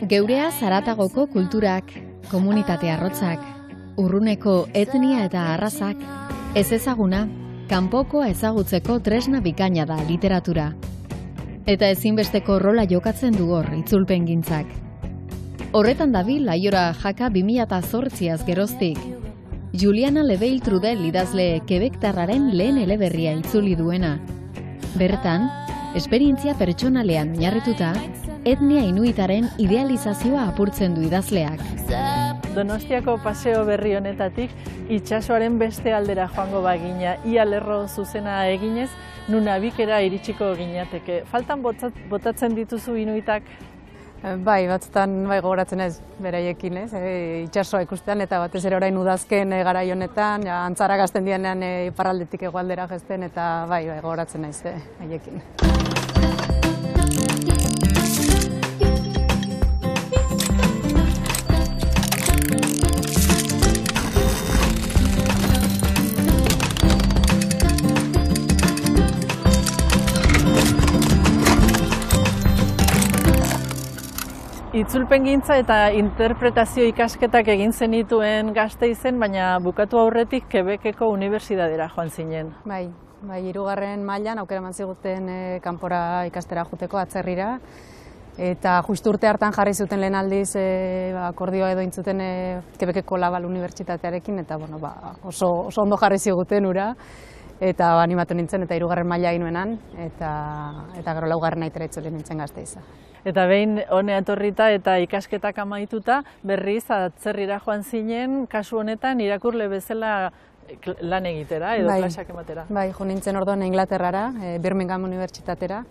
Geurea Zaratagoko kulturak, komunitate arrotzak, urruneko etnia eta arrazak, ez ezaguna, kanpokoa ezagutzeko tresna bikaina da literatura. Eta ezinbesteko rola jokatzen du hor itzulpengintzak. Horretan dabil Aiora Jaka 2008az geroztik. Juliana Leveil-Trudel idazle Quebectarraren lehen eleberria itzuli duena. Bertan, esperientzia pertsonalean oinarrituta, etnia inuitaren idealizazioa apurtzen du idazleak. Donostiako paseo berri honetatik itsasoaren beste aldera joango bagina, ia lerro zuzena eginez, nun abikera iritsiko ginateke. Faltan botatzen dituzu inuitak? Bai, batzutan gogoratzen ez beraiekin, itsasoa ikustean eta batez ere orain udazken garai honetan, antzarak hasten direnean iparraldetik hegoaldera jaisten eta bai, gogoratzen naiz haiekin. Itzulpengintza eta interpretazio ikasketak egin zenituen Gasteizen, baina bukatu aurretik Quebeceko unibertsitatera joan zinen. Bai, 3. mailan aukera eman ziguten kanpora ikastera joateko atzerrira. Eta justu urte hartan jarri zuten lehen aldiz akordioa edo intzuten Quebeceko Laval unibertsitatearekin, eta oso ondo jarri ziguten ura. Eta animatu nintzen, eta 3. maila egin nuenan, eta gero 4. aitera itzuli nintzen Gasteiza. Eta behin honea etorrita eta ikasketak amaituta, berriz atzerrira joan zinen, kasu honetan irakurle bezala lan egitera edo klaseak ematera. Bai, jo nintzen orduan Inglaterrara, Birmingham unibertsitatera.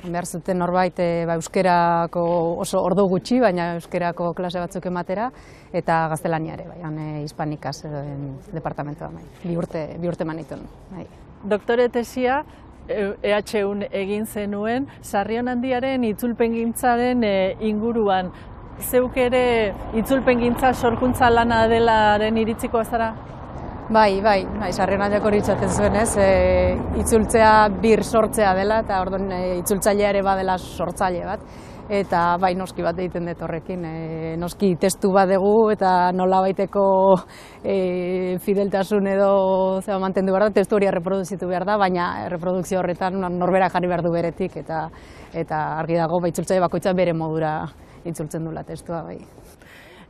Behar zuten norbait euskerako oso ordu gutxi, baina euskerako klase batzuk ematera, eta gaztelaniare, hispanikas departamentoa. Bi urte manituen. Doktore tesia EHUn egin zenuen, Sarrionandiaren itzulpengintzaren inguruan. Zeuk ere itzulpengintza sorkuntza lana delaren iritzikoa zara? Bai, Sarrionandiak hori itxaten zuen ez, itzultzea bir sortzea dela, eta orduan itzultzailea ere badela sortzaile bat. Eta bai, noski bat egiten dut horrekin, noski testu bat dugu eta nola baiteko fideltasun edo mantendu behar da, testu hori erreproduzitu behar da, baina erreprodukzio horretan norbera jarri behar du beretik eta argi dago itzultzaile bakoitza bere modura itzultzen dula testua. Bai.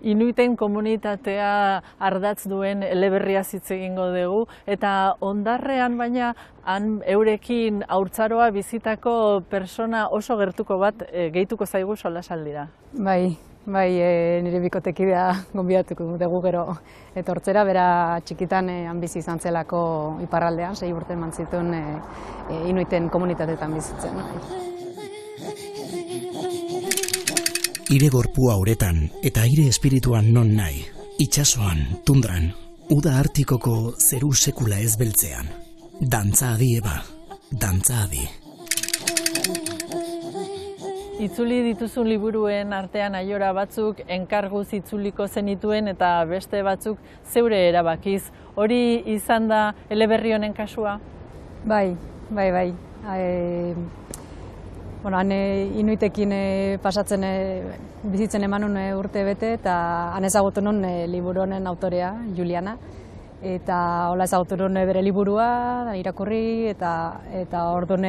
Inuiten komunitatea ardatz duen eleberriaz hitz egingo dugu, eta ondarrean baina han eurekin haurtzaroa bizitako persona oso gertuko bat gehituko zaigu solasaldira. Bai, nire bikotekidea gonbidatuko dugu gero etortzera, bera txikitan han bizi izan zelako iparraldean, 6 urte eman zituen inuiten komunitateetan bizitzen. Ire gorpua uretan eta aire espirituan non nahi, itsasoan, tundran, uda artikoko zeru sekula ez beltzean. Dantza adi eba, dantza adi. Itzuli dituzun liburuen artean Aiora batzuk enkarguz itzuliko zenituen eta beste batzuk zeure erabakiz. Hori izan da eleberri honen kasua? Bai. Han inuitekin pasatzen bizitzen emanun urte bete eta han ezagutu nun liburu honen autorea, Juliana. Eta hola ezagutu nun bere liburua, irakurri eta orduan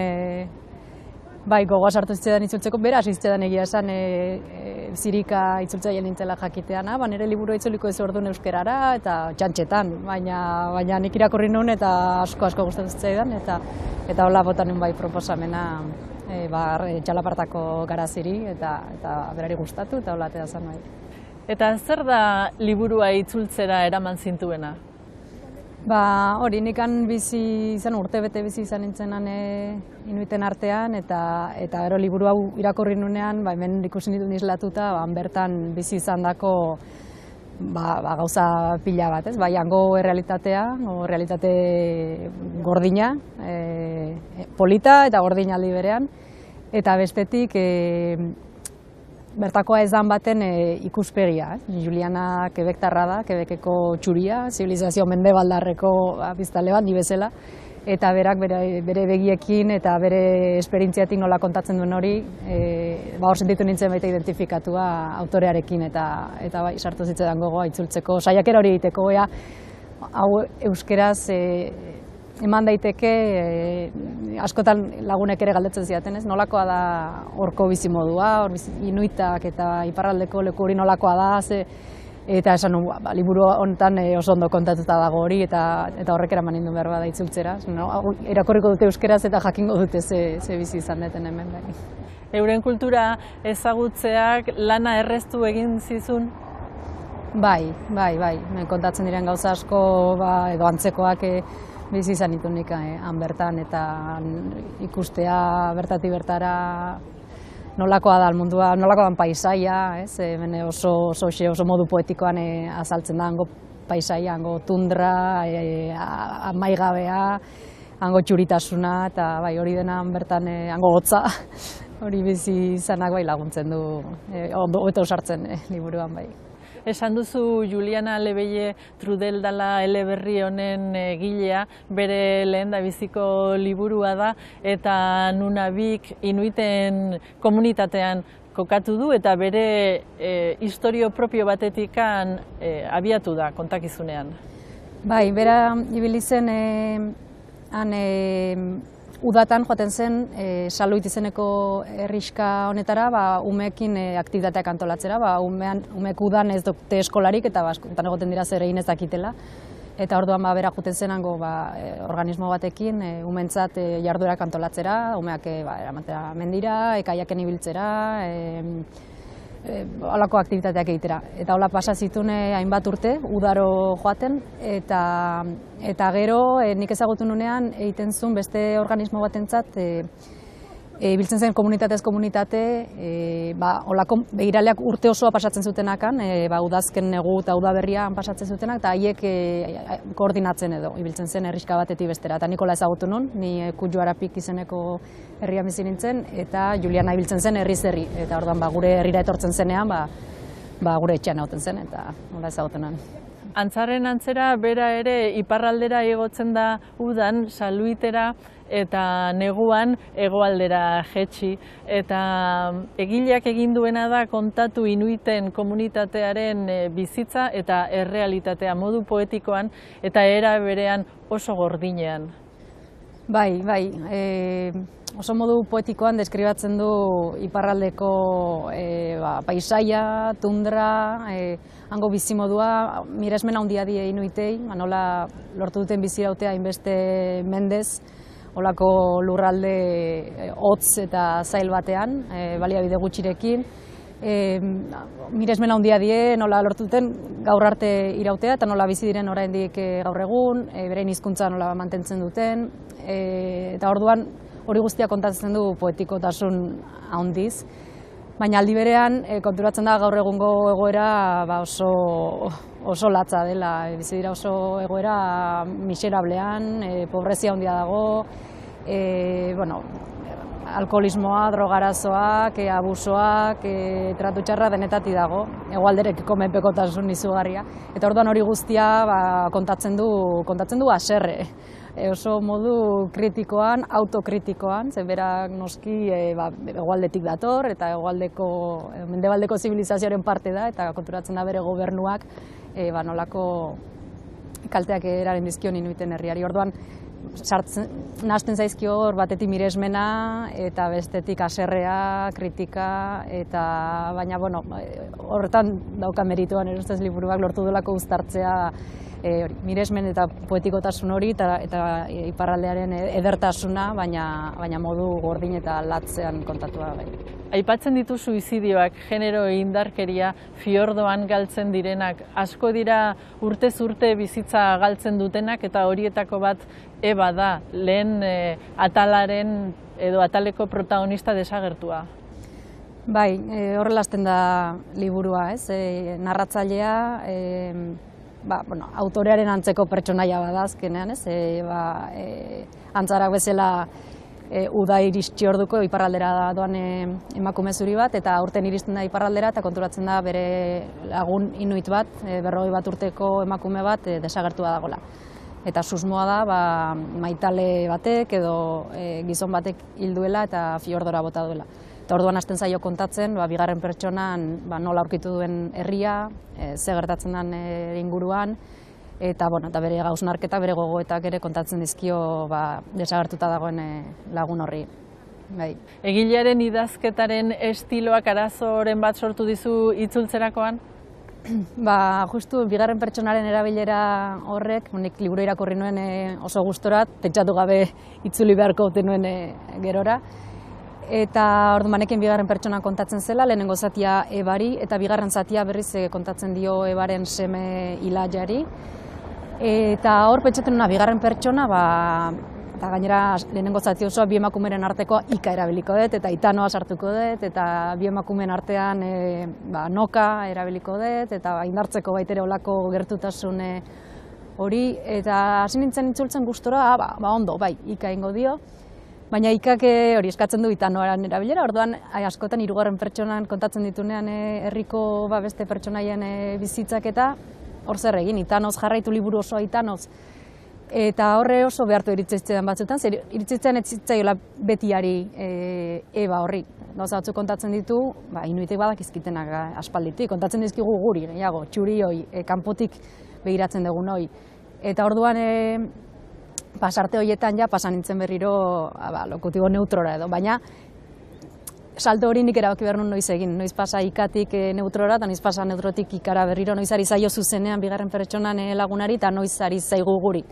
gogoa sartu zitzetan itzultzeko, bera hasi zitzetan egia esan zirika itzultzaile nintzela jakitean, nire liburua itzuliko ez orduan euskerara eta txantxetan, baina nik irakurri nun eta asko gustatzen zitzaidan eta hola bota nun proposamena txalapartako garaziri eta berari gustatu eta hola eta zan bai. Eta zer da liburua itzultzera eraman zintuena? Hori, nikan bizi izan, urte bete bizi izan nintzenan inuiten artean eta gero liburu hau irakurri nunean, hemen ikusi nituen islatuta, bertan bizi izan dako gauza pila bat, ez? Hango errealitatea, realitate gordina, polita eta gordina aldi berean, eta bestetik bertakoa ez dan baten ikuspegia. Juliana Quebectarra da, Quebeceko txuria, zibilizazio mendebaldarreko biztanle bat, ni bezala, eta berak bere begiekin eta bere esperientziatik nola kontatzen duen hori, hor sentitu nintzen baita identifikatua autorearekin, eta bai, sartu zitzaidan gogoa itzultzeko, saiakera hori egiteko, hau euskeraz eman daiteke, askotan lagunek ere galdetzen zidaten, ez? Nolakoa da horko bizimodua, inuitak eta iparraldeko leku hori nolakoa da, eta esan nuen, liburu honetan oso ondo kontatuta dago hori, eta horrek eraman ninduen behar bada itzultzera. Irakorriko dute euskeraz eta jakingo dute ze bizi izan deten hemen. Euren kultura ezagutzeak lana erreztu egin zizun? Bai. Kontatzen diren gauza asko edo antzekoak bizi izan ditu nik han bertan, eta ikustea bertatik bertara nolakoa da mundua, nolakoa da paisaia, oso modu poetikoan azaltzen da hango paisaia, hango tundra, amaigabea, hango txuritasuna, eta bai, hori dena bertan hango hotza, hori bizi izanak bai laguntzen du, hobeto sartzen liburuan bai. Esan duzu Juliana Lebeye Trudel dela eleberri honen egilea, bere lehendabiziko liburua da, eta Nunavik inuiten komunitatean kokatu du, eta bere istorio propio batetikan abiatu da kontakizunean. Bai, bera ibili zen udatan joaten zen Saluit izeneko herrixka honetara, umeekin aktibitateak antolatzera, umeek udan ez dute eskolarik eta askotan egoten dira zer egin ez dakitela. Eta orduan bera joaten zen hango organismo batekin umentzat jarduerak antolatzera, umeak eramatera mendira, ekaiaken ibiltzera, holako aktibitateak egitera. Eta hola pasa zituen hainbat urte, udaro joaten, eta gero nik ezagutu nunean egiten zuen beste organismo batentzat ibiltzen zen komunitatez komunitate, holako begiraleak urte osoa pasatzen zutenakan, udazken negu eta udaberrian pasatzen zutenak, eta haiek koordinatzen edo, ibiltzen zen herrixka batetik bestera. Eta Nikola ezagutu nun, ni Kutxuarapik izeneko herrian bizi nintzen, eta Juliana ibiltzen zen herriz herri. Eta orduan gure herrira etortzen zenean, gure etxean egoten zen, eta nola ezagutu nun. Antzarren antzera, bera ere iparraldera igotzen da udan, Saluitera, eta neguan hegoaldera jetxi, eta egileak egin duena da kontatu inuiten komunitatearen bizitza eta errealitatea modu poetikoan eta era berean oso gordinean. Bai, oso modu poetikoan deskribatzen du iparraldeko paisaia, tundra, hango bizimodua, miresmen handia die inuitei, nola lortu duten bizirautea hainbeste mendez, holako lurralde hotz eta zail batean, baliabide gutxirekin. Miresmen handia die, nola lortu duten gaur arte irautea eta nola bizi diren oraindik gaur egun, beren hizkuntza nola mantentzen duten, eta orduan hori guztia kontatzen du poetikotasun handiz. Baina aldi berean konturatzen da gaur egungo egoera oso latza dela, bizi dira oso egoera miserablean, pobrezia handia dago, alkoholismoa, drogarazoak, abusoak, tratu txarra denetati dago, hegoalderekiko menpekotasun izugarria. Eta orduan hori guztia kontatzen du haserre. Oso modu kritikoan, autokritikoan, zen berak noski hegoaldetik dator, eta mendebaldeko zibilizazioaren parte da, eta konturatzen da bere gobernuak nolako kalteak eraren dizkion inuiten herriari. Orduan, nahasten zaizkio hor batetik miresmena eta bestetik haserrea, kritika, eta baina horretan dauka merituan erostez liburuak lortu delako uztartzea miresmen eta poetikotasun hori eta iparraldearen edertasuna, baina modu gordin eta latzean kontatua. Aipatzen ditu suizidioak, genero indarkeria, fiordoan galtzen direnak, asko dira urtez urte bizitza galtzen dutenak, eta horietako bat Eba da, lehen atalaren edo ataleko protagonista desagertua. Bai, horrela hasten da liburua, ez? Narratzailea, autorearen antzeko pertsonaia bada azkenean, ez? Antzarak bezala uda iristsi orduko iparraldera doan emakume zuri bat, eta aurten iristen da iparraldera eta konturatzen da bere lagun inuit bat, 40 urteko emakume bat desagertua dagoela. eta susmoa da maitale batek edo gizon batek hil duela eta fiordora bota duela. Eta orduan hasten zaio kontatzen, bigarren pertsonan nola aurkitu duen herria, ze gertatzen den inguruan, eta bere hausnarketa, bere gogoetak ere kontatzen dizkio desagertuta dagoen lagun horri. Bai. Egilearen idazketaren estiloak arazoren bat sortu dizu itzultzerakoan? Justu bigarren pertsonaren erabilera horrek, nik liburu irakurri nuen oso gustorat, pentsatu gabe itzuli beharko ote nuen gerora. Eta orduan banekin bigarren pertsona kontatzen zela, lehenengo zatia Ebari, eta bigarren zatia berriz kontatzen dio Ebaren seme Ilaiari. Eta hor pentsatzen nuna bigarren pertsona, eta gainera lehenengo zati osoa bi emakumeren artekoa Ika erabiliko dut, eta Itanoa sartuko dut, eta bi emakumeen artean Noka erabiliko dut, eta indartzeko baitere olako gertutasun hori, eta hasi nintzen itzultzen gustora, ondo, Ika ingo dio, baina Ikak hori eskatzen du Itanoaren erabilera, orduan askotan hirugarren pertsonan kontatzen ditunean herriko beste pertsonaien bizitzak eta hor zer egin, Itanoz jarraitu liburu osoa Itanoz. Eta horre oso behartu iritzitzen batzutan, iritzitzen ez zitzaiola betiari Eba horri. Gauza batzuk kontatzen ditu, inuitek badakizkitenak aspalditik, kontatzen dizkigu guri, gehiago, txuri hoi, kanpotik begiratzen dugun hoi. Eta orduan pasarte horietan pasan nintzen berriro lokutibo neutrora edo, baina salto hori nik erabaki behar nun noiz egin, noiz pasa Ikatik neutrora, eta noiz pasa neutrotik Ikara berriro, noiz ari zaio zuzenean bigarren pertsonan lagunari, eta noiz ari zaigu guri.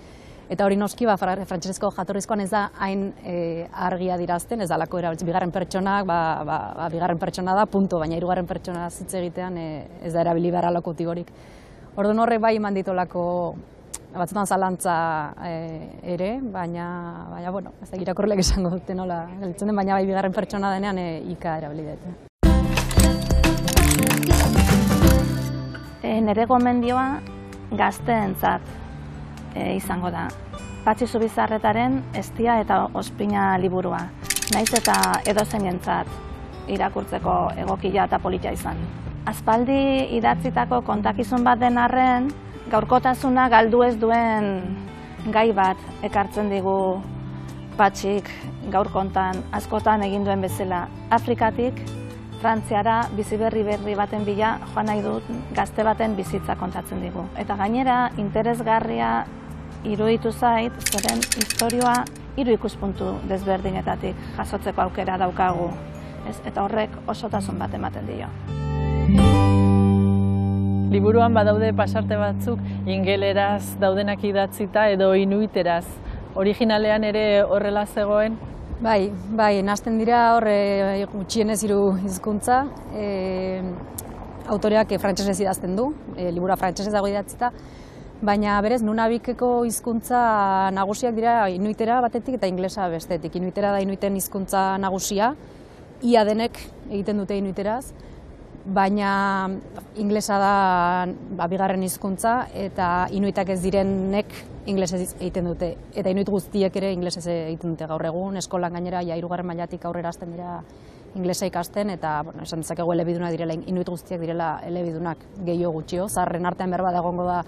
Eta hori noski, frantsesezko jatorrizkoan ez da hain argia dirazten, ez dalako erabiltzen bigarren pertsonak, bigarren pertsona da, punto, baina hirugarren pertsona zitze egitean ez da erabili behar lokutiborik. Orduan horrek bai eman ditolako batzutan zalantza ere, baina ez da irakurleek esango dute nola gelditzen den, baina bai bigarren pertsona denean Ika erabili dut. Nire gomendioa gazteentzat izango da. Patxi Zubizarretaren Eztia eta Ospina liburua. Naiz eta edozeinentzat irakurtzeko egokia eta polita izan. Aspaldi idatzitako kontakizun bat den arren, gaurkotasuna galdu ez duen gai bat ekartzen digu Patxik gaur kontan askotan egin duen bezala. Afrikatik Frantziara bizi berri baten bila joan nahi dut gazte baten bizitza kontatzen digu. Eta gainera interesgarria iruditu zait, zeren istorioa hiru ikuspuntu desberdinetatik jasotzeko aukera daukagu. Eta horrek osotasun bat ematen dio. Liburuan badaude pasarte batzuk ingeleraz daudenak idatzita edo inuiteraz. Originalean ere horrela zegoen? Bai, nazten dira hor gutxienez 3 hizkuntza. Autoreak frantsesez idazten du, liburua frantsesez dago idatzita, baina berez Nunavikeko hizkuntza nagusiak dira inuitera batetik eta inglesa bestetik. Inuitera da inuiten hizkuntza nagusia, ia denek egiten dute inuiteraz, baina inglesa da bigarren hizkuntza eta inuitak ez direnek inglesez egiten dute. Eta inuit guztiek ere inglesez egiten dute gaur egun, eskolan gainera 3. mailatik aurrera hasten dira inglesa ikasten, eta esan dezakegu elebidunak direla, inuit guztiak direla elebidunak gehiago gutxio, zaharren artean berba da egongo da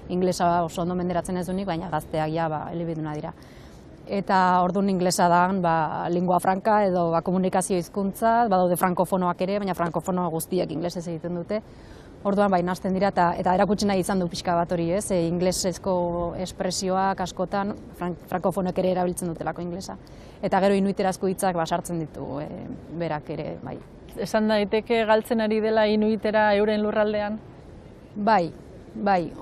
inglesa oso ondo menderatzen ez dunik, baina gazteak elebiduna dira. Eta orduan inglesa da lingua franca edo komunikazio hizkuntza, badaude frankofonoak ere, baina frankofono guztiak inglesez egiten dute. Orduan nazten dira eta erakutsi nahi izan du pixka bat hori, inglesezko espresioak askotan frankofonoek ere erabiltzen dutelako inglesa. Eta gero inuiterazko hitzak sartzen ditu berak ere, bai. Esan daiteke galtzen ari dela inuitera euren lurraldean? Bai,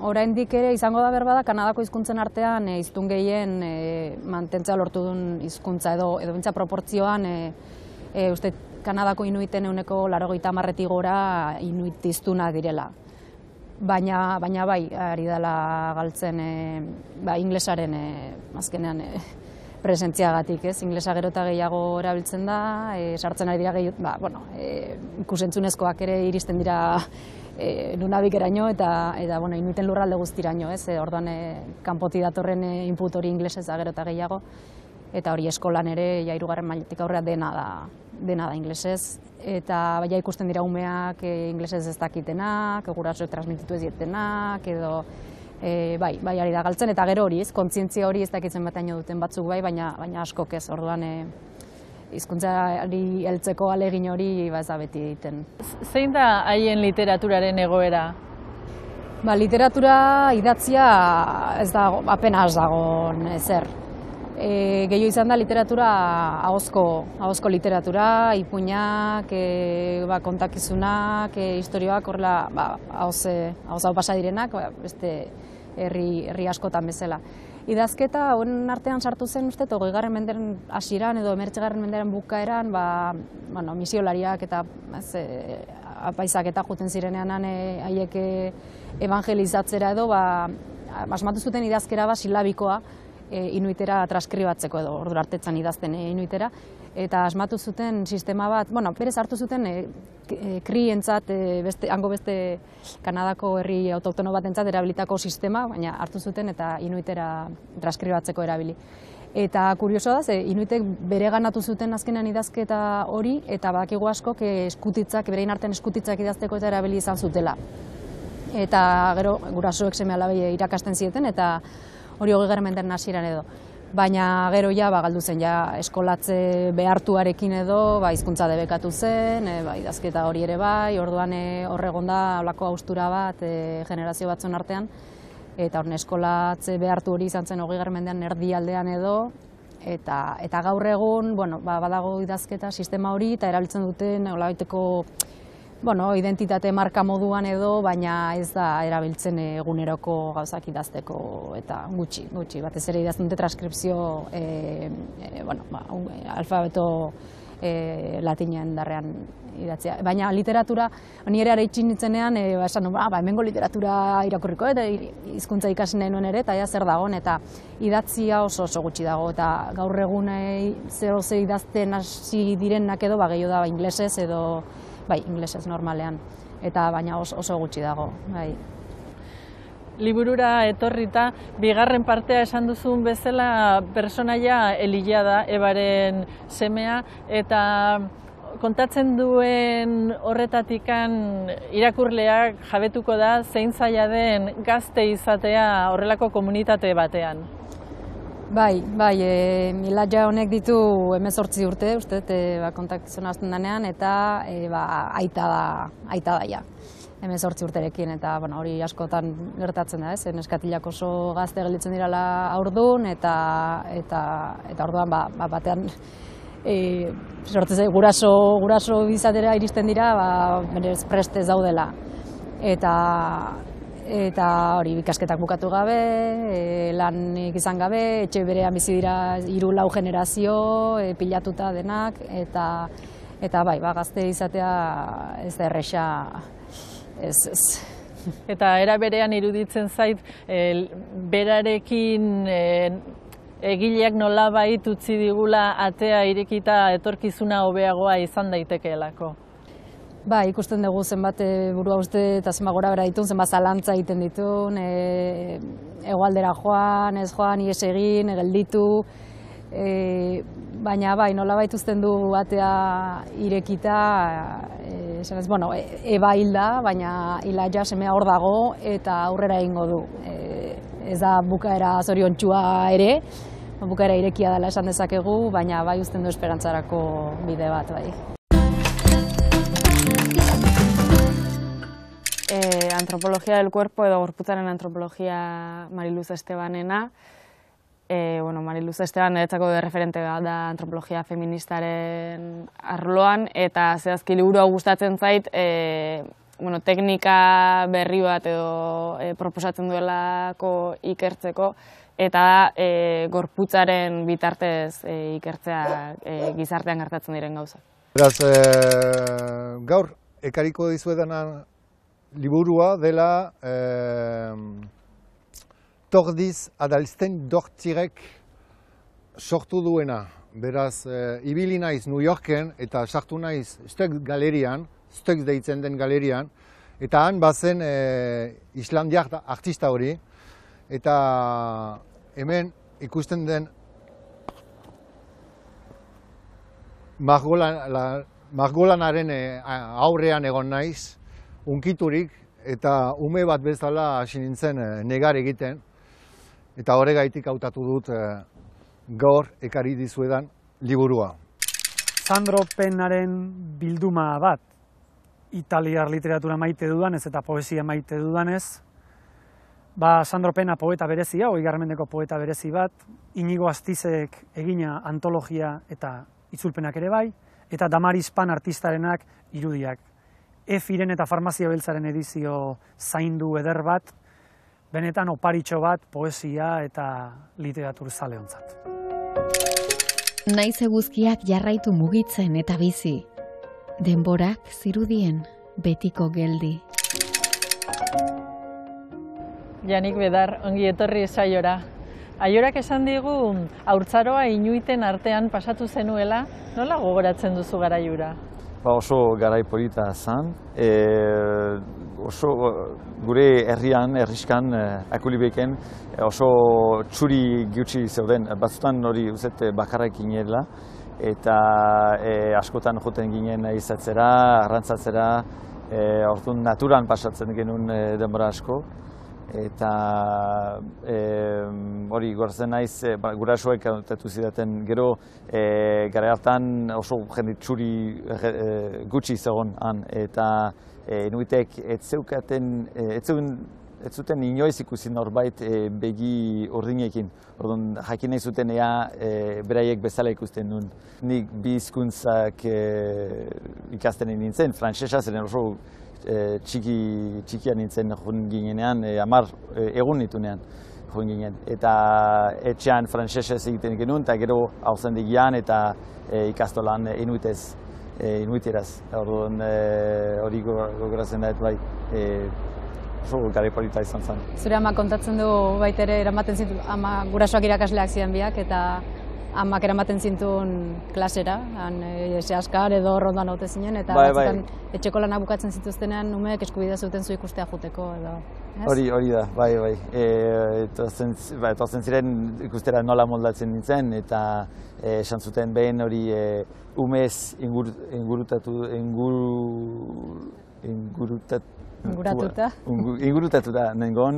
oraindik ere izango da berbada Kanadako hizkuntzen artean hiztun gehien mantentzea lortu duen hizkuntza edo bintza proportzioan uste Kanadako inuiten 80%tik gora inuit hiztunak direla. Baina bai, ari dela galtzen inglesaren azkenean presentziagatik, inglesa gero eta gehiago erabiltzen da, sartzen ari dira gehiago, ikusentzunezkoak ere iristen dira Nunavik-eraino eta inuiten lurralde guztiraino, orduan kanpotik datorren input hori inglesez da gero eta gehiago, eta hori eskolan ere 3. mailatik aurrera dena da inglesez, eta baina ikusten dira umeak inglesez ez dakitenak, gurasoek transmititu ez dietenak, edo bai ari da galtzen, eta gero hori, kontzientzia hori ez dakitzen bataino duten batzuk bai, baina askok ez, orduan hizkuntzari heltzeko ahalegin hori ez da beti egiten. Zein da haien literaturaren egoera? Literatura idatzia ez da apenas dagoen ezer. Gehiago izan da literatura ahozko literatura, ipuinak, kontakizunak, historioak, horrela ahoz hau pasa direnak, beste herri askotan bezala. Idazketa honen artean sartu zen uste, 20. mendearen hasieran edo 19. mendearen bukaeran, misiolariak eta apaizak eta juten zirenean haiek evangelizatzera edo, asmatu zuten idazkera silabikoa, inuitera transkribatzeko edo ordura artetzan idazten inuitera, eta asmatu zuten sistema bat, berez hartu zuten krientzat, hango beste Kanadako herri autoktono batentzat erabilitako sistema, baina hartu zuten eta inuitera transkribatzeko erabili. Eta kuriosoa da, inuitek bere ganatu zuten azkenean idazketa hori, eta badakigu askok eskutitzak, berein artean eskutitzak idazteko eta erabili izan zutela. Eta gero gurasoek seme-alabei irakasten zieten, eta hori 20. mendearen hasieran edo. Baina gero galdu zen eskolatze behartuarekin edo, hizkuntza debekatu zen, idazketa hori ere bai, orduan horregon da holako haustura bat generazio batzuen artean, eta horren eskolatze behartu hori izan zen 20. mendean erdialdean edo, eta gaur egun, badago idazketa sistema hori, eta erabiltzen duten holabaiteko identitate marka moduan edo, baina ez da erabiltzen eguneroko gauzak idazteko, eta gutxi, batez ere idazten dute transkripzio alfabeto latinen darrean idatzea. Baina literatura, ni ere araitxin nintzenean, esan, hemengo literatura irakurriko, eta hizkuntza ikasi nahi nuen ere, eta zer dagoen, eta idatzia oso gutxi dago, eta gaur egun zer idazten hasi direnak edo, gehiago da inglesez edo, inglesez normalean, eta baina oso gutxi dago. Liburura etorrita, bigarren partea esan duzun bezala pertsonaia Elia da, Ebaren semea, eta kontatzen duen horretatikan irakurleak jabetuko da zein zaila den gazte izatea horrelako komunitate batean. Bai, Ilaia honek ditu 18 urte, uste, kontakizuna hasten denean, eta aita da ja, 18 urterekin, eta hori askotan gertatzen da, neskatilak oso gazte gelditzen direla haurdun, eta orduan batean sortzez guraso bizatera iristen dira, berez prestez daudela. Eta hori ikasketak bukatu gabe, lanik izan gabe, etxe berean bizi dira 3-4 generazio, pilatuta denak, eta gazte izatea ez da erresa, ez. Eta era berean iruditzen zait, berarekin egileak nolabait utzi digula atea irekita etorkizuna hobeagoa izan daitekeelako. Ikusten dugu zenbat burua uste eta zenbat gora bera ditun, zenbat zalantza egiten ditun, hegoaldera joan, ez joan, ies egin, gelditu, baina nolabait uzten du atea irekita, Eba hilda, baina Ilaia semea hor dago eta aurrera egingo du. Ez da bukaera zoriontsua ere, bukaera irekia dela esan dezakegu, baina uzten du esperantzarako bide bat. Antropologia del cuerpo edo gorputzaren antropologia Mariluz Estebanena. Mariluz Esteban niretzako referente da antropologia feministaren arloan, eta zehazki liburu hau gustatzen zait, teknika berri bat edo proposatzen duelako ikertzeko, eta gorputzaren bitartez ikertzea gizartean gertatzen diren gauzak. Beraz, gaur ekariko dizuetan liburua dela Tordiz Adalsten Dortzirek sortu duena. Beraz, ibili naiz New Yorken eta sartu naiz Stux galerian, Stux deitzen den galerian, eta han bazen islandiar artista hori, eta hemen ikusten den margolanaren aurrean egon naiz, unkiturik, eta ume bat bezala hasi nintzen negar egiten, eta horregaitik hautatu dut gaur ekarri dizuedan liburua. Sandro Pennaren bilduma bat, italiar literatura maite dudanez eta poesia maite dudanez, Sandro Penna poeta berezia, 20. mendeko poeta berezi bat, Inigo Astizek egina antologia eta itzulpenak ere bai, eta Damaris Pan artistarenak irudiak. Efiren eta Farmazia Beltzaren edizio zaindu eder bat, benetan oparitxo bat poesia eta literatur zaleontzat. Naiz eguzkiak jarraitu mugitzen eta bizi, denborak zirudien betiko geldi. Janik Bedar, ongi etorri saiora. Aiorak esan digu, haurtzaroa inuiten artean pasatu zenuela, nola gogoratzen duzu garaiura? Oso garai polita zen, oso gure herrian, herriskan, Akulibeken, oso txuri gutxi zeuden, batzutan hori uzet bakarrak ginela, eta askotan joten ginen izatzera, arrantzatzera, orduan naturan pasatzen genuen denbora asko. Eta hori goratzen naiz, gurasoek kontatu zidaten gero gara hartan oso jende txuri gutxi zegoen han, eta inuitek ez zuten inoiz ikusi norbait begi urdinekin. Orduan jakin nahi zuten ea beraiek bezala ikusten nuen. Nik bi hizkuntzak ikasten nintzen, frantsesa zeren oso txikia nintzen joan ginenean, 10 egun nitunean joan ginen. Eta etxean frantsesez egiten genuen, eta gero hauzendigian eta ikastolan inuiteraz. Orduan hori gogoratzen dut bai, oso garai polita izan zen. Zure ama kontatzen du baitere eramaten zintu, ama gurasoak irakasleak ziren biak, eta amak eramaten zintuen klasera, Seaskar edo Rondan haute zinen, eta batzutan etxeko lana bukatzen zituztenean umeek eskubidea zuten zu ikustea joteko edo. Hori da, bai. Etortzen ziren ikustera nola moldatzen nintzen, eta esan zuten behin hori umez ingurutatuta nengoen,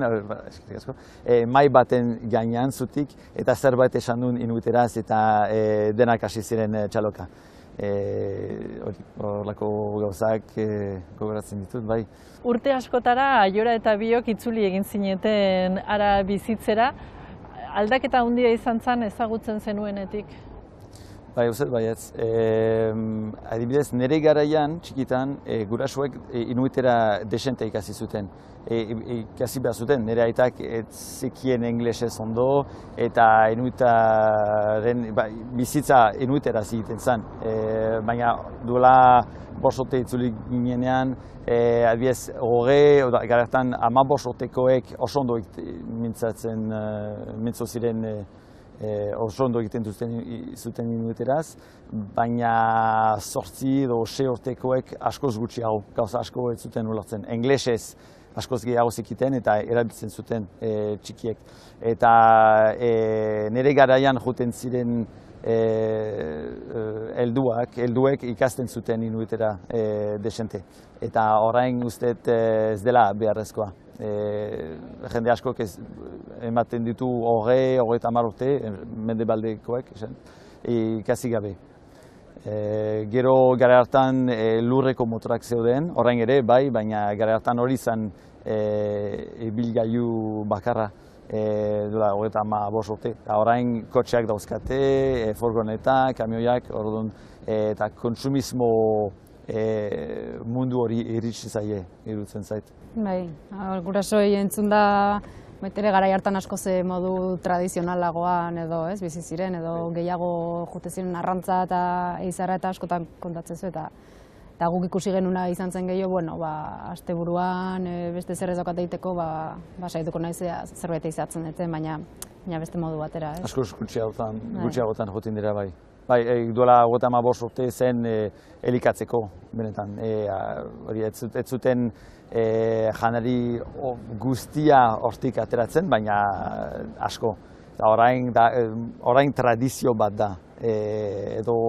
mai baten gainean zutik, eta zerbait esan duen inuiteraz, eta denak hasi ziren txaloka. Horlako gauzak gogoratzen ditut, bai. Urte askotara Aiora eta biok itzuli egin zineten ara bizitzera, aldaketa handia izan zen ezagutzen zenuenetik? Bai, uzet baietz. Adibidez, nire garaian, txikitan, gurasoek inuitera desente ikasi zuten. Ikasi behar zuten, nire aitak ez zekien inglesez ondo, eta inuitaren bizitza inuiteraz egiten zen. Baina duela bosote itzulik ginenean, adibidez, garatan 15 urtekoek oso ondo mintzo ziren oso ondo egiten zuten inuiteraz, baina 8 edo 6 urtekoek askoz gutxiago, gauza asko ez zuten ulertzen. Inglesez askoz gehiago zekiten eta erabiltzen zuten txikiek. Eta nire garaian joten ziren helduek ikasten zuten inuitera desente. Eta orain usteet ez dela beharrezkoa. Jende askok ematen ditu 20-30 urte, mendebaldekoek, ikasi gabe. Gero gara hartan lurreko motorak zeuden, orain ere, bai, baina gara hartan hori zen ibilgailu bakarra. Duela 35 urte. Orain kotxeak dauzkate, furgoneta, kamioiak, eta kontsumismo mundu hori iritsi zaie, iruditzen zait. Bai, gurasoi entzun da, baitere garai hartan asko ze modu tradizionalagoan edo, bizi ziren, edo gehiago jute ziren arrantza eta eizara eta askotan kontatzen zu, eta guk ikusi genuna izan zen gehiago, asteburuan beste zer ez daukat egiteko, saituko naizea zerbait izatzen dute, baina beste modu batera. Askoz gutxiagotan joten dira bai. Bai, duela 35 urte zen elikatzeko, benetan. Ez zuten janari guztia hortik ateratzen, baina asko. Orain tradizio bat da, edo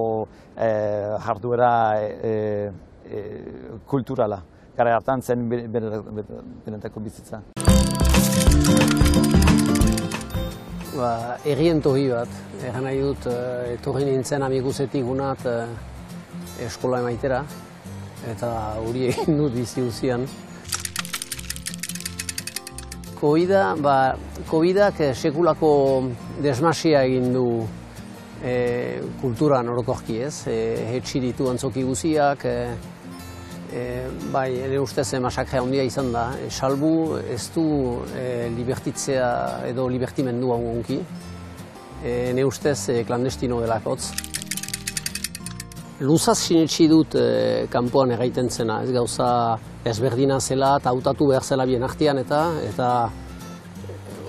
jarduera kulturala. gara hartan zen benetako bizitza. Egien tohi bat, egan nahi dut, etorri nintzen amiguzetik unat eskola emaitera, eta hori egin dut bizi uzian. Covidak sekulako desmasia egin du kulturan orokorki ez, hetsi ditu antzoki guziak, bai, ene ustez masakrea handia izan da, salbu ez du libertitzea edo libertimendua ongi, ene ustez klandestino delakotz. Luzaz sinetsi dut kanpoan erraiten zena, ez gauza ezberdina zela eta hautatu behar zela bien artean eta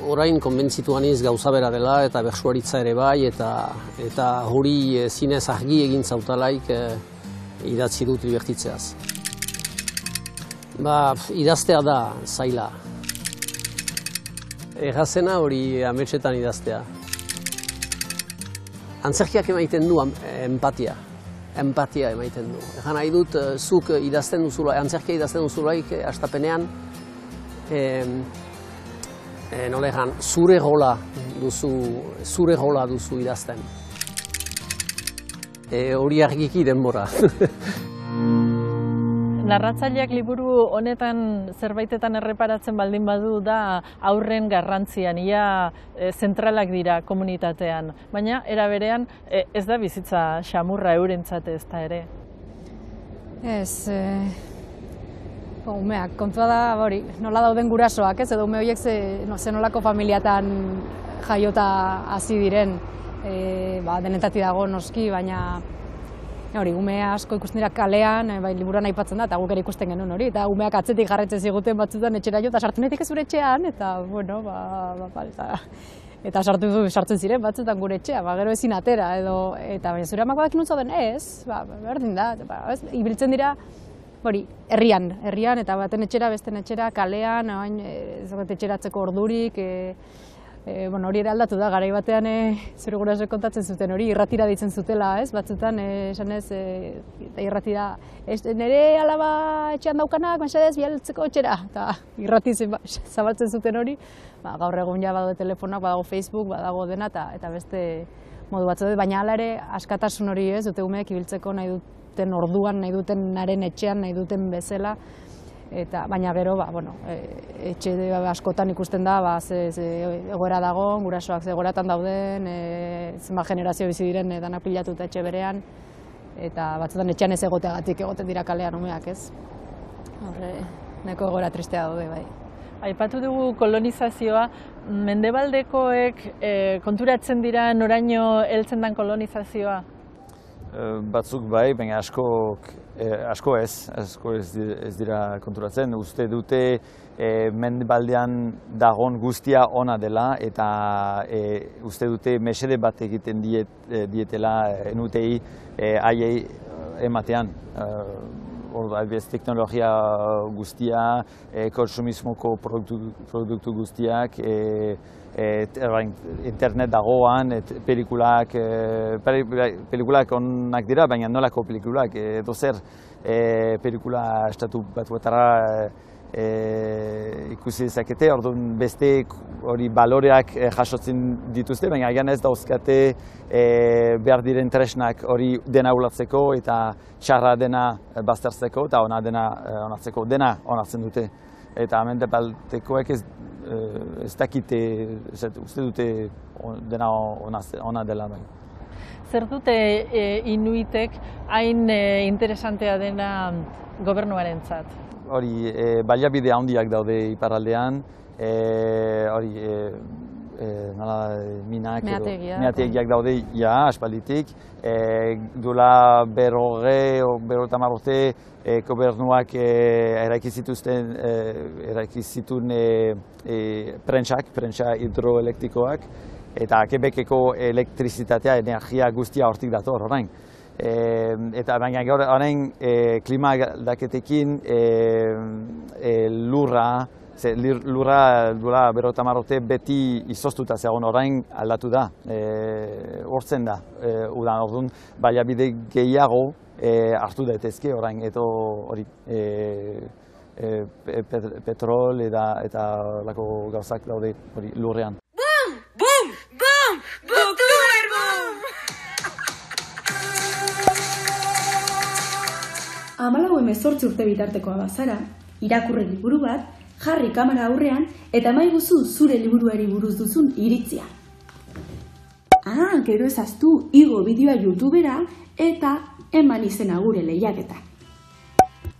orain konbentzituan iz gauza bera dela eta bersuaritza ere bai eta hori zinez argi egin zautalaik idatzi dut libertitzeaz. Idaztea da zaila. Errazena hori ametsetan idaztea. Antzerkiak emaiten du empatia. Empatia emaiten du. Egan nahi dut, zuk idazten duzula, antzerkia idazten duzulaik, hastapenean, nola egan, zure rola duzu idazten. Hori argiki denbora. Narratzaileak liburu honetan zerbaitetan erreparatzen baldin badu da haurren garrantzian, ia zentralak dira komunitatean. Baina, era berean, ez da bizitza xamurra eurentzat ez da ere. Ez, umeak, kontua da, hori, nola dauden gurasoak, ez, edo ume horiek ze nolako familiatan jaiota hasi diren, denetatik dago noski, baina hori, ume asko ikusten dira kalean, liburuan aipatzen da, eta guk ere ikusten genuen hori, eta umeak atzetik jarraitzen ziguten batzutan etxera jo, eta sartu netik ez gure etxean, eta, bueno, eta sartzen ziren batzutan gure etxea, gero ezin atera, eta baina zure amak badakin zauden ez, berdin da, ibiltzen dira, hori, herrian, eta baten etxera, besten etxera, kalean, etxeratzeko ordurik, hori ere aldatu da, garai batean zure gurasoek kontatzen zuten hori, irratira deitzen zutela, ez? Batzutan, esanez, irratira, nire alaba etxean daukanak, mesedez, bialtzeko etxera, eta irrati zabaltzen zuten hori, gaur egun ja badaude telefonak, badago Facebook, badago dena, eta beste modu batzu dut, baina hala ere askatasun hori ez, dute umeek ibiltzeko nahi duten orduan, nahi duten haren etxean, nahi duten bezala, baina gero, etxe askotan ikusten da, egoera dago, gurasoak egoeratan dauden, zenbat generazio bizi diren danak pilatuta etxe berean, eta batzutan etxean ez egoteagatik egoten dira kalean umeak, ez? Horre, nahiko egoera tristea daude, bai. Aipatu dugu kolonizazioa, mendebaldekoek konturatzen dira noraino heltzen den kolonizazioa? Batzuk bai, baina asko ez dira konturatzen. Uste dute mendebaldean dagoen guztia ona dela eta uste dute mesede bat egiten dietela enutei haiei ematean. Adibidez, teknologia guztia, konsumismoko produktu guztiak, internet dagoan, pelikulak onak dira, baina nolako pelikulak, edo zer pelikula estatu batuetara ikusi dezakete, orduan beste hori baloreak jasotzen dituzte, baina agian ez dauzkate behar diren tresnak hori dena ulertzeko eta txarra dena baztertzeko eta ona dena onartzeko, dena onartzen dute. Eta mendebaldekoek ez dakite, uste dute dena ona dela. Zer dute inuitek hain interesantea dena gobernuarentzat? Hori, baliabide handiak daude iparraldean, hori, meategiak daude, aspalditik. Duela berrogeita hamar urte, gobernuak eraiki zituen prentsa hidroelektrikoak, eta Quebeceko elektrizitatea, energia guztia hortik dator orain. Eta baina gaur orain klima aldaketekin lurra duela berrogeita hamar urte beti izoztuta zegoen, orain aldatu da, hortzen da. Orduan baliabide gehiago hartu daitezke orain, eta hori petrol eta lako gauzak daude lurrean. Bum! Bum! Bum! Boktuber bum! 14 urte bitartekoa bazara, irakurri liburu bat, jarri kamera aurrean eta maiguzu zure liburuari buruz duzun iritzia. Gero ezaztu igo bideoa YouTubera eta eman izena gure lehiaketa.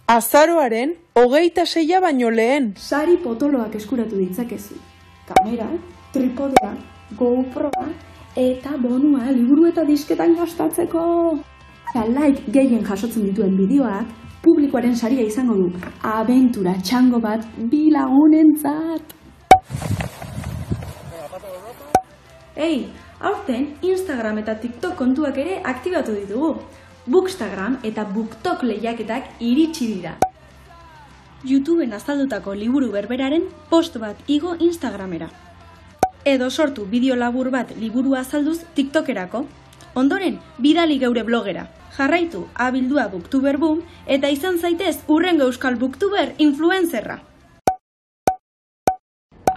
Azaroaren 26 baino lehen. Sari potoloak eskuratu ditzakezu. Kamera, tripodea, GoProa eta bonua liburu eta disketan gastatzeko. Eta like gehien jasotzen dituen bideoak, publikoaren saria izango du. Abentura txango bat bi lagunentzat. Aurten Instagram eta TikTok kontuak ere aktibatu ditugu. Bookstagram eta BookTok lehiaketak iritsi dira. YouTubeen azaldutako liburu berberaren post bat igo Instagramera. Edo sortu bideo labur bat liburu azalduz TikTokerako. Ondoren, bidali geure blogera. Jarraitu abildua Booktuber Boom eta izan zaitez hurrengo euskal Booktuber influencerra.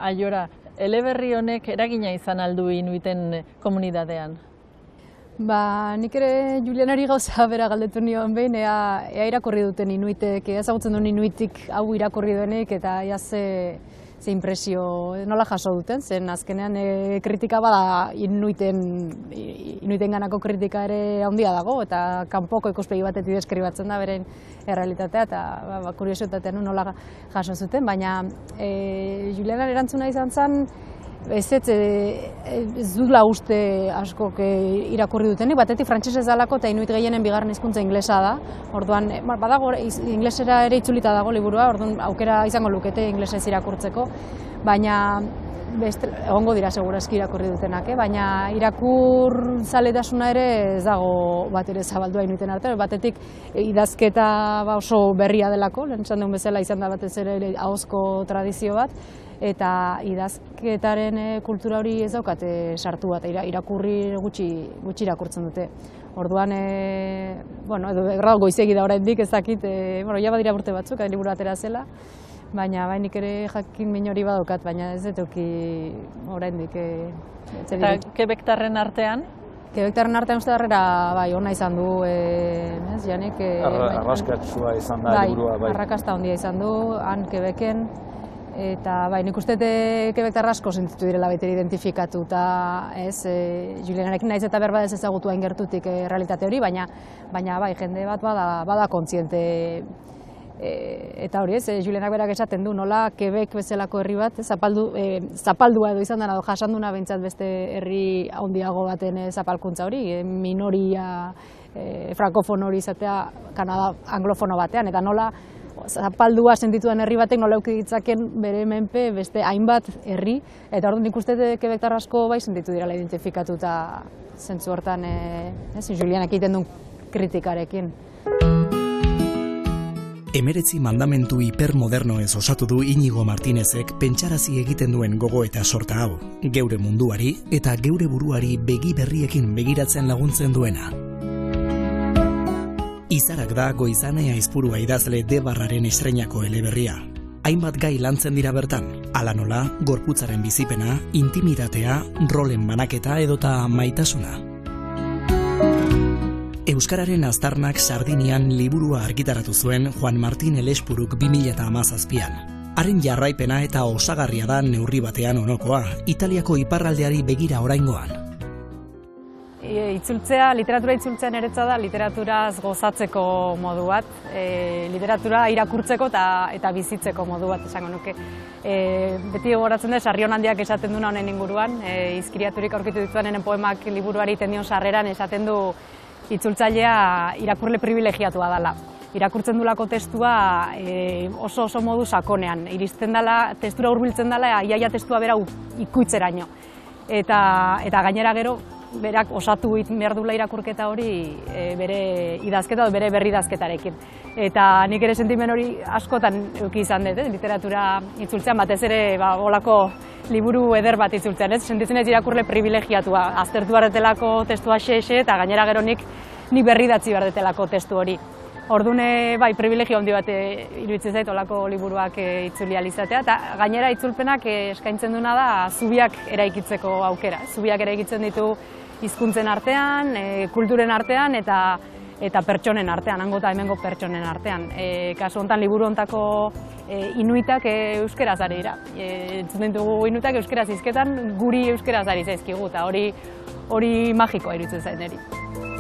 Aiora, eleberri honek eragina izan aldu inuiten komunitatean? Nik ere Julianari gauza bera galdetu nion behin, ea irakurri duten inuitek, ezagutzen duen inuitik hau irakurri duenik, eta ea ze impresio nola jaso duten, zen azkenean kritika bada inuiten ganako kritika ere handia dago, eta kanpoko ikuspegi batetik deskribatzen da beren errealitatea, eta kuriosotatea nola jaso zuten, baina Julianan erantzuna izan zen, ez dula uste askok irakurri dutenik, batetik frantsesez dalako eta inuit gehienen bigarren hizkuntza inglesa da. Orduan, badago inglesera ere itzulita dago liburua, orduan aukera izango lukete inglesez irakurtzeko, baina egongo dira segurazki irakurri dutenak, baina irakurtzaletasuna ere ez dago bat ere zabaldua inuiten arte, batetik idazketa oso berria delako, lehen esan duen bezala izan da batez ere ahozko tradizio bat, eta idazketaren kultura hori ez daukate sartu bat, irakurri gutxi irakurtzen dute. Orduan, edo goizegi da oraindik ez dakit, ja badira urte batzuk, liburu atera zela, baina bainik ere jakin min hori badaukat, baina ez detoki oraindik. Eta Quebectarren artean? Quebectarren artean uste darrera, ona izan du, Janik. Arraskatsua izan da liburua, bai. Arrakasta handia izan du, han Quebecen. Eta nik uste Quebectar asko sentitu direla beti identifikatu, eta Julianarekin naiz eta berba ez ezagutu hain gertutik realitate hori, baina bai, jende bat bada kontziente. Eta hori Julianak berak esaten du, nola Quebec bezalako herri bat, zapaldua edo izan dena, jasanduna behintzat beste herri handiago baten zapalkuntza hori, minoria frankofono hori izatea Kanada anglofono batean, eta nola zapaldua sentituan herri batek nola euki ditzaken bere menpe beste hainbat herri, eta orduan nik uste Quebectar asko bai sentitu direla identifikatuta zentzu hortan Julianak egiten duen kritikarekin. 19 mandamentu hipermodernoez osatu du Inigo Martinezek pentsarazi egiten duen gogo eta sorta hau, geure munduari eta geure buruari begi berriekin begiratzen laguntzen duena. Izarak da Goizane Aizpurua idazle Debarraren estreinako eleberria. Hainbat gai lantzen dira bertan, hala nola, gorputzaren bizipena, intimitatea, rolen banaketa edota maitasuna. Euskararen aztarnak Sardinian liburua argitaratu zuen Juan Martin Elespuruk 2017an. Haren jarraipena eta osagarria da neurri batean onokoa, Italiako iparraldeari begira oraingoan. Literatura itzultzea niretza da literaturaz gozatzeko modu bat, literatura irakurtzeko eta bizitzeko modu bat esango nuke. Beti gogoratzen da, Sarrion Handiak esaten duna honen inguruan, izkiriaturik aurkitu dituanen poemak liburuari tendion sarreran esaten du itzultzailea irakurle privilegiatua dela. Irakurtzen dulako testua oso modu sakonean, iristen dela, testura hurbiltzen dela, iaia testua bera ikuitzeraino. Eta gainera gero, berak osatu behar duela irakurketa hori bere idazketa edo bere berri idazketarekin. Eta nik ere sentimen hori askotan eduki izan dut, literatura itzultzean, batez ere olako liburu eder bat itzultzean, sentitzen ez irakurle privilegiatua, aztertu behar detelako testua xe eta gainera gero nik berri idatzi behar detelako testu hori. Ordune bai, privilegio handi bat iruditzen zait olako liburuak itzuli ahal izatea, eta gainera itzulpenak eskaintzen duena da zubiak eraikitzeko aukera. Zubiak eraikitzen ditu hizkuntzen artean, kulturen artean eta pertsonen artean, hango eta hemengo pertsonen artean. Kasu honetan liburu hontako inuitak euskeraz ari dira. Entzuten ditugu inuitak euskeraz hizketan, guri euskeraz ari zaizkigu, eta hori magikoa iruditzen zait niri.